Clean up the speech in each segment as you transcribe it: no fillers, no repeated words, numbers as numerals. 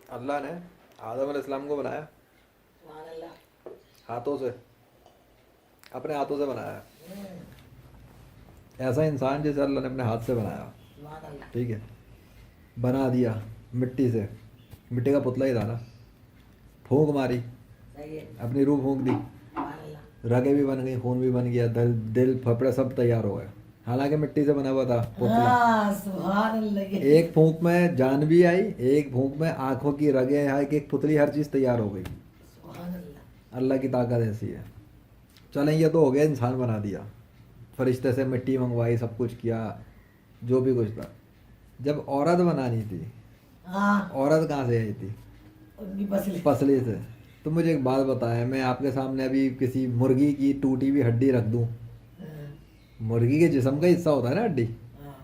अल्लाह ने आदम अलैहिस्सलाम को बनाया सुभान अल्लाह। हाथों से, अपने हाथों से बनाया। ऐसा इंसान जैसे अल्लाह ने अपने हाथ से बनाया, सुभान अल्लाह। ठीक है, बना दिया मिट्टी से, मिट्टी का पुतला ही था ना, फूंक मारी, सही है। अपनी रूह फूंक दी, सुभान अल्लाह। रगें भी बन गई, खून भी बन गया, दिल फेफड़े सब तैयार हो गए, हालांकि मिट्टी से बना हुआ था पुतला। हाँ सुभान अल्लाह। ये एक फूंक में जान भी आई, एक फूंक में आंखों की रगें आई, एक पुतली, हर चीज़ तैयार हो गई। सुभान अल्लाह। अल्लाह की ताकत ऐसी है। चलें, ये तो हो गया, इंसान बना दिया, फरिश्ते से मिट्टी मंगवाई, सब कुछ किया, जो भी कुछ था। जब औरत बनानी थी, हाँ औरत कहाँ से आई थी? उनकी पसली। पसली से। तो मुझे एक बात बताएं, मैं आपके सामने अभी किसी मुर्गी की टूटी हुई हड्डी रख दूं, हाँ, मुर्गी के जिस्म का हिस्सा होता है ना हड्डी, हाँ,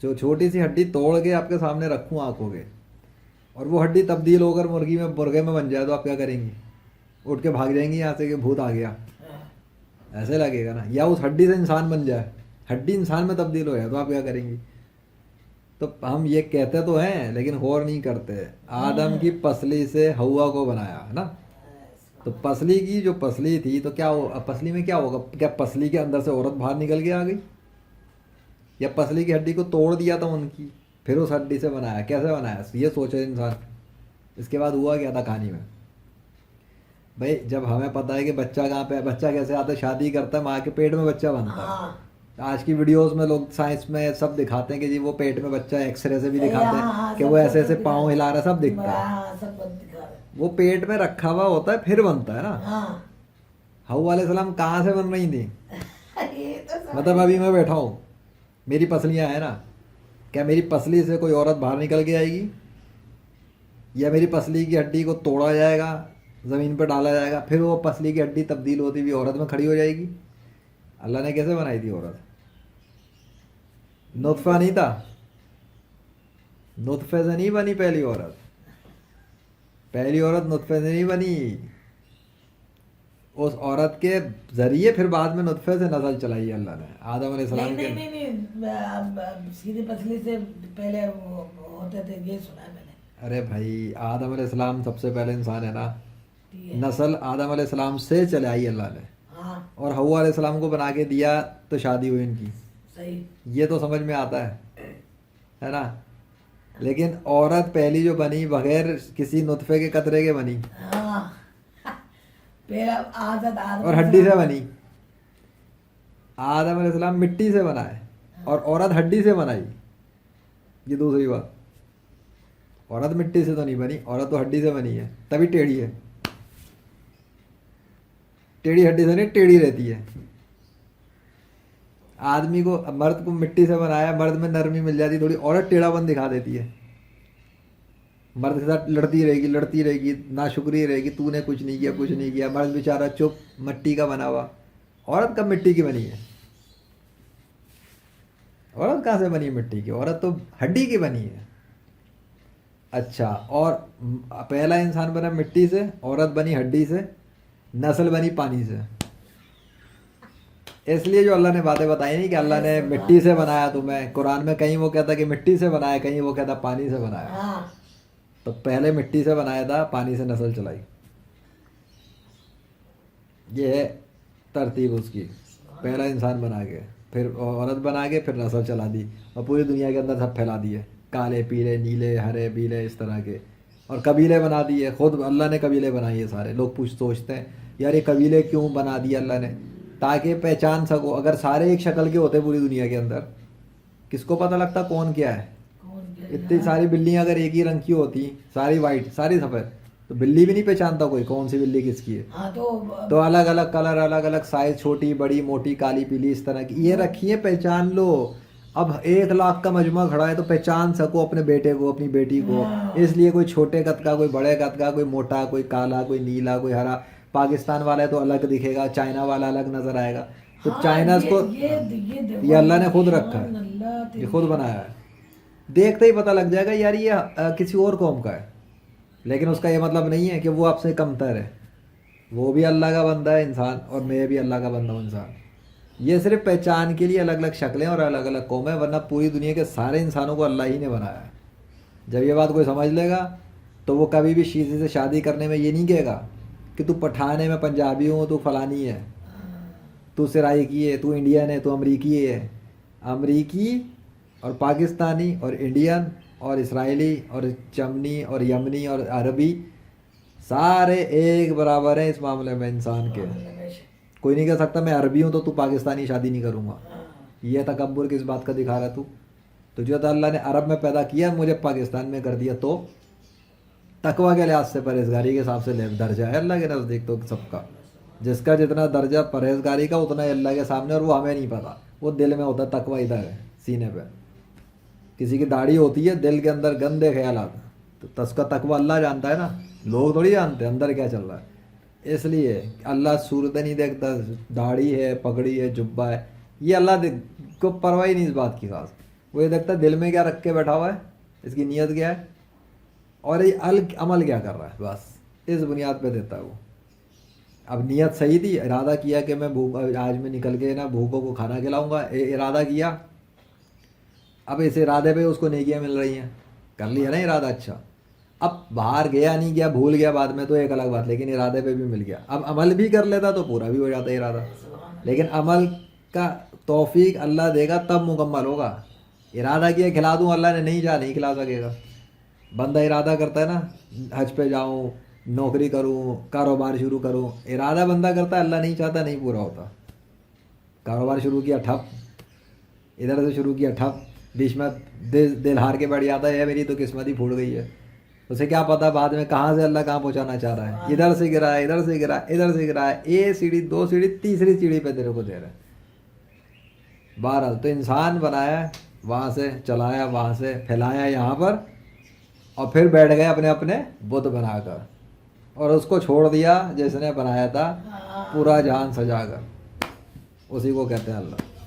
जो छोटी सी हड्डी तोड़ के आपके सामने रखूं आंखों के, और वो हड्डी तब्दील होकर मुर्गे में बन जाए, तो आप क्या करेंगी? उठ के भाग जाएंगी यहाँ से कि भूत आ गया, हाँ। ऐसे लगेगा ना। या उस हड्डी से इंसान बन जाए, हड्डी इंसान में तब्दील हो जाए, तो आप क्या करेंगी? तो हम ये कहते तो हैं लेकिन गौर नहीं करते। आदम की पसली से हवा को बनाया है ना, तो पसली की जो पसली थी, तो क्या हो, अब पसली में क्या होगा? क्या पसली के अंदर से औरत बाहर निकल के आ गई, या पसली की हड्डी को तोड़ दिया था उनकी, फिर उस हड्डी से बनाया? कैसे बनाया, ये सोचे इंसान। इसके बाद हुआ क्या था कहानी में? भाई जब हमें पता है कि बच्चा कहाँ पे है, बच्चा कैसे आता है, शादी करता है, माँ के पेट में बच्चा बनता है। हाँ आज की वीडियोस में लोग साइंस में सब दिखाते हैं कि जी वो पेट में बच्चा है, एक्सरे से भी दिखाते हाँ, हैं हाँ, कि सब वो ऐसे सब ऐसे दिखा पाँव रहे। हिला रहा है, सब दिखता है। हाँ सब दिखा रहे। वो पेट में रखा हुआ होता है, फिर बनता है ना। हाँ हव्वा अलैहिस्सलाम कहाँ से बन रही थी? ये तो समझ मतलब अभी मैं बैठा हूँ, मेरी पसलियाँ हैं ना, क्या मेरी पसली से कोई औरत बाहर निकल के आएगी, या मेरी पसली की हड्डी को तोड़ा जाएगा, ज़मीन पर डाला जाएगा, फिर वो पसली की हड्डी तब्दील होती हुई औरत में खड़ी हो जाएगी? अल्लाह ने कैसे बनाई थी औरत? नुत्फा नहीं था, नुत्फे से नहीं बनी पहली औरत, पहली औरत नुत्फे से नहीं बनी, उस औरत के जरिए फिर बाद में नुत्फे से नस्ल चलाई अल्लाह ने आदम अलैहिस्सलाम नहीं के। नहीं नहीं नहीं, सीधी पसली से पहले वो होते थे, ये सुना है मैंने। अरे भाई आदम अलैहिस्सलाम सबसे पहले इंसान है ना, ठीक है। नस्ल आदम अलैहिस्सलाम से चलाई अल्लाह ने, हाँ और हव्वा अलैहिस्सलाम को बना के दिया तो शादी हुई इनकी। सही। ये तो समझ में आता है ना। लेकिन औरत पहली जो बनी बगैर किसी नुत्फे के कतरे के बनी, हाँ पहला आदत आदम और हड्डी से बनी। आदम अलैहिस्सलाम मिट्टी से बनाए और औरत हड्डी से बनाई, ये दूसरी बात। औरत मिट्टी से तो नहीं बनी, औरत तो हड्डी से बनी है, तभी टेढ़ी है। टेढ़ी हड्डी से नहीं, टेढ़ी रहती है। आदमी को, मर्द को मिट्टी से बनाया, मर्द में नरमी मिल जाती थोड़ी, औरत टेढ़ापन दिखा देती है, मर्द के साथ लड़ती रहेगी, नाशुक्री रहेगी, तूने कुछ नहीं किया, कुछ नहीं किया, मर्द बेचारा चुप, मिट्टी का बना हुआ। औरत कब मिट्टी की बनी है? औरत कहाँ से बनी है मिट्टी की? औरत तो हड्डी की बनी है। अच्छा, और पहला इंसान बना मिट्टी से, औरत बनी हड्डी से, नस्ल बनी पानी से। इसलिए जो अल्लाह ने बातें बताई नहीं कि अल्लाह ने मिट्टी से बनाया तुम्हें, कुरान में कहीं वो कहता कि मिट्टी से बनाया, कहीं वो कहता पानी से बनाया। हाँ तो पहले मिट्टी से बनाया था, पानी से नस्ल चलाई। ये है तरतीब उसकी, पहला इंसान बना के, फिर औरत बना के, फिर नस्ल चला दी, और पूरी दुनिया के अंदर सब फैला दिए, काले पीले नीले हरे पीले इस तरह के, और कबीले बना दिए। खुद अल्लाह ने कबीले बनाए सारे। लोग सोचते हैं यार ये कबीले क्यों बना दिए अल्लाह ने? ताकि पहचान सको। अगर सारे एक शक्ल के होते पूरी दुनिया के अंदर, किसको पता लगता कौन क्या है? कौन क्या? इतनी सारी बिल्लियाँ अगर एक ही रंग की होती, सारी वाइट सारी सफ़ेद, तो बिल्ली भी नहीं पहचानता कोई कौन सी बिल्ली किसकी है। हाँ तो अलग अलग कलर, अलग अलग साइज, छोटी बड़ी मोटी काली पीली इस तरह की ये रखी है, पहचान लो। अब 1 लाख का मजमा खड़ा है तो पहचान सको अपने बेटे को, अपनी बेटी को। इसलिए कोई छोटे कद का, कोई बड़े कद का, कोई मोटा, कोई काला, कोई नीला, कोई हरा। पाकिस्तान वाला है तो अलग दिखेगा, चाइना वाला अलग नजर आएगा। तो हाँ, चाइना को ये अल्लाह ने खुद रखा है, ये खुद बनाया है। देखते ही पता लग जाएगा यार ये किसी और कौम का है। लेकिन उसका ये मतलब नहीं है कि वो आपसे कमतर है। वो भी अल्लाह का बंदा है इंसान, और मैं भी अल्लाह का बंदा हूँ इंसान। ये सिर्फ पहचान के लिए अलग अलग शक्लें और अलग अलग कौमें, वरना पूरी दुनिया के सारे इंसानों को अल्लाह ही ने बनाया है। जब ये बात कोई समझ लेगा تو وہ کبھی بھی شیزے سے شادی کرنے میں یہ نہیں کہے گا کہ تو پٹھان ہے میں پنجابی ہوں تو فلانی ہے، تو سرائکی ہے، تو انڈین ہے، تو امریکی ہے۔ امریکی اور پاکستانی اور انڈین اور اسرائیلی اور چمنی اور یمنی اور عربی سارے ایک برابر ہیں اس معاملے میں انسان کے۔ کوئی نہیں کہہ سکتا میں عربی ہوں تو پاکستانی شادی نہیں کروں گا۔ یہ تکبر کس بات کا دکھا رہا تو تجھے تو اللہ نے عرب میں پیدا کیا، مجھے پاکستان میں کر دیا، تو تقوی کے لحاظ سے پرہیزگاری کے حساب سے درجہ ہے اللہ کے نزدیک تو سب کا، جس کا جتنا درجہ پرہیزگاری کا اتنا ہی اللہ کے سامنے، اور وہ ہمیں نہیں پتا، وہ دل میں ہوتا ہے، تقوی ادھر ہے سینے پہ۔ کسی کی داڑھی ہوتی ہے، دل کے اندر گندے خیالات ہیں، تو اس کا تقوی اللہ جانتا ہے نا، لوگ تھوڑی جانتے ہیں اندر کیا چل رہا ہے۔ اس لیے اللہ صورتیں نہیں دیکھتا، داڑھی ہے، پگڑی ہے، جبہ ہے، یہ اللہ کو پرواہ ہی نہیں اس بات کی خاص، وہ یہ دیکھتا ہے دل میں کیا رکھ کے بیٹھا ہوا ہے، اس کی نیت کیا ہے اور یہ عمل کیا کر رہا ہے، بس اس بنیاد پہ دیتا ہے وہ۔ اب نیت صحیح تھی، ارادہ کیا کہ میں آج میں نکل کے نا بھوکوں کو کھانا کھلاؤں گا، ارادہ کیا، اب اس ارادے پہ اس کو نیکیاں مل رہی ہیں، کر لیا نا ارادہ اچھا۔ اب باہر گیا نہیں گیا، بھول گیا بعد میں تو ایک الگ بات، لیکن ارادے پہ بھی مل گیا، اب عمل بھی کر لیتا تو پورا بھی ہو جاتا ہے ارادہ۔ لیکن عمل کا توفیق اللہ دے گا تب مکمل ہوگا۔ ارادہ کیا کھلا دوں، اللہ نے نہیں چاہا نہیں کھلا سکے گا۔ بندہ ارادہ کرتا ہے نا حج پہ جاؤں، نوکری کروں، کاروبار شروع کروں، ارادہ بندہ کرتا ہے، اللہ نہیں چاہتا نہیں پورا ہوتا۔ کاروبار شروع کیا ٹھپ، ادھر سے شروع کیا ٹھپ، بیچ میں دل ہار کے بیٹھ جاتا ہے، میری تو قسمت ہی پھوٹ گئی ہے، اسے کیا پتا بعد میں کہاں سے اللہ کہاں پہنچانا چاہ رہا ہے، ادھر سے گرا ہے، ادھر سے گرا ہے، ادھر سے گرا ہے، ایک سیڑھی، دو سیڑھی، تیسری سیڑھی پہ تیرے کو دے رہا ہے۔ بہرحال تو انسان بنایا، وہاں سے چلایا، وہاں سے پھیلایا یہاں پر، اور پھر بیٹھ گئے اپنے اپنے بت بنا کر، اور اس کو چھوڑ دیا جس نے بنایا تھا پورا جہان سجا کر، اسی کو کہتے ہیں اللہ۔